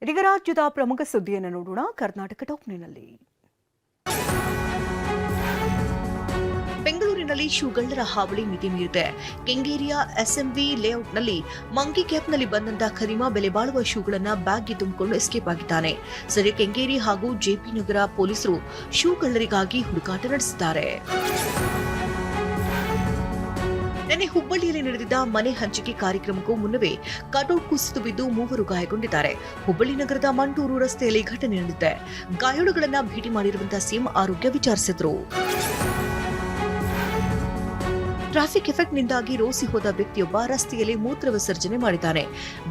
ಇದೀಗ ರಾಜ್ಯದ ಪ್ರಮುಖ ಸುದ್ದಿಯನ್ನು ನೋಡೋಣ. ಕರ್ನಾಟಕ ಟಾಪ್ನಲ್ಲಿ ಬೆಂಗಳೂರಿನಲ್ಲಿ ಶೂಗಳ್ಳರ ಹಾವಳಿ ಮಿತಿ ಮೀರಿದೆ. ಕೆಂಗೇರಿಯ ಎಸ್ಎಂವಿ ಲೇಔಟ್ನಲ್ಲಿ ಮಂಕಿ ಕ್ಯಾಪ್ನಲ್ಲಿ ಬಂದಂತ ಖರೀಮಾ ಬೆಲೆ ಬಾಳುವ ಶೂಗಳನ್ನು ಬ್ಯಾಗ್ಗೆ ತುಂಬಿಕೊಂಡು ಎಸ್ಕೇಪ್ ಆಗಿದ್ದಾನೆ. ಸದ್ಯ ಕೆಂಗೇರಿ ಹಾಗೂ ಜೆಪಿ ನಗರ ಪೊಲೀಸರು ಶೂಗಳ್ಳರಿಗಾಗಿ ಹುಡುಕಾಟ ನಡೆಸಿದ್ದಾರೆ. ನಿನ್ನೆ ಹುಬ್ಬಳ್ಳಿಯಲ್ಲಿ ನಡೆದಿದ್ದ ಮನೆ ಹಂಚಿಕೆ ಕಾರ್ಯಕ್ರಮಕ್ಕೂ ಮುನ್ನವೇ ಕಟೌಟ್ ಕುಸಿದು ಬಿದ್ದು 3 ಗಾಯಗೊಂಡಿದ್ದಾರೆ. ಹುಬ್ಬಳ್ಳಿ ನಗರದ ಮಂಟೂರು ರಸ್ತೆಯಲ್ಲಿ ಘಟನೆ ನಡೆದಿದೆ. ಗಾಯಾಳುಗಳನ್ನ ಭೇಟಿ ಮಾಡಿರುವಂತಹ ಸಿಎಂ ಆರೋಗ್ಯ ವಿಚಾರಿಸಿದ್ರು. ಟ್ರಾಫಿಕ್ ಎಫೆಕ್ಟ್ನಿಂದಾಗಿ ರೋಸಿ ಹೋದ ವ್ಯಕ್ತಿಯೊಬ್ಬ ರಸ್ತೆಯಲ್ಲಿ ಮೂತ್ರ ವಿಸರ್ಜನೆ ಮಾಡಿದ್ದಾನೆ.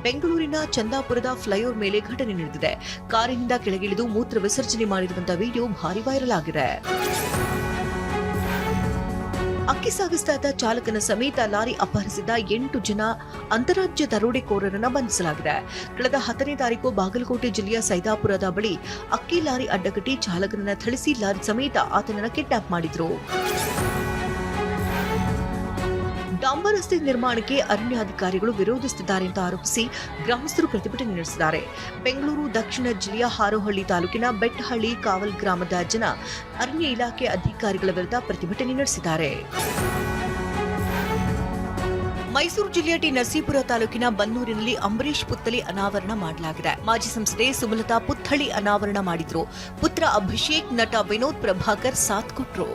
ಬೆಂಗಳೂರಿನ ಚಂದಾಪುರದ ಫ್ಲೈಓವರ್ ಮೇಲೆ ಘಟನೆ ನಡೆದಿದೆ. ಕಾರಿನಿಂದ ಕೆಳಗಿಳಿದು ಮೂತ್ರ ವಿಸರ್ಜನೆ ಮಾಡಿರುವಂತಹ ವಿಡಿಯೋ ಭಾರಿ ವೈರಲ್ ಆಗಿದೆ. ಅಕ್ಕಿ ಸಾಗಿಸ್ತಾ ಇದ್ದ ಚಾಲಕನ ಸಮೇತ ಲಾರಿ ಅಪಹರಿಸಿದ 8 ಜನ ಅಂತಾರಾಜ್ಯ ದರೋಡೆಕೋರರನ್ನು ಬಂಧಿಸಲಾಗಿದೆ. ಕಳೆದ 10ನೇ ತಾರೀಕು ಬಾಗಲಕೋಟೆ ಜಿಲ್ಲೆಯ ಸೈದಾಪುರದ ಬಳಿ ಅಕ್ಕಿ ಲಾರಿ ಅಡ್ಡಗಟ್ಟಿ ಚಾಲಕನನ್ನ ಥಳಿಸಿ ಲಾರಿ ಸಮೇತ ಆತನನ್ನು ಕಿಡ್ನಾಪ್ ಮಾಡಿದ್ರು. ಡಾಂಬರ್ ರಸ್ತೆ ನಿರ್ಮಾಣಕ್ಕೆ ಅರಣ್ಯಾಧಿಕಾರಿಗಳು ವಿರೋಧಿಸುತ್ತಿದ್ದಾರೆ ಅಂತ ಆರೋಪಿಸಿ ಗ್ರಾಮಸ್ಥರು ಪ್ರತಿಭಟನೆ ನಡೆಸಿದ್ದಾರೆ. ಬೆಂಗಳೂರು ದಕ್ಷಿಣ ಜಿಲ್ಲೆಯ ಹಾರೋಹಳ್ಳಿ ತಾಲೂಕಿನ ಬೆಟ್ಟಹಳ್ಳಿ ಕಾವಲ್ ಗ್ರಾಮದ ಜನ ಅರಣ್ಯ ಇಲಾಖೆ ಅಧಿಕಾರಿಗಳ ವಿರುದ್ಧ ಪ್ರತಿಭಟನೆ ನಡೆಸಿದ್ದಾರೆ. ಮೈಸೂರು ಜಿಲ್ಲೆಯ ಟಿ ನರಸೀಪುರ ತಾಲೂಕಿನ ಬನ್ನೂರಿನಲ್ಲಿ ಅಂಬರೀಶ್ ಪುತ್ಥಳಿ ಅನಾವರಣ ಮಾಡಲಾಗಿದೆ. ಮಾಜಿ ಸಂಸದೆ ಸುಮಲತಾ ಪುತ್ಥಳಿ ಅನಾವರಣ ಮಾಡಿದ್ರು. ಪುತ್ರ ಅಭಿಷೇಕ್, ನಟ ವಿನೋದ್ ಪ್ರಭಾಕರ್ ಸಾಥ್ ಕೊಟ್ರು.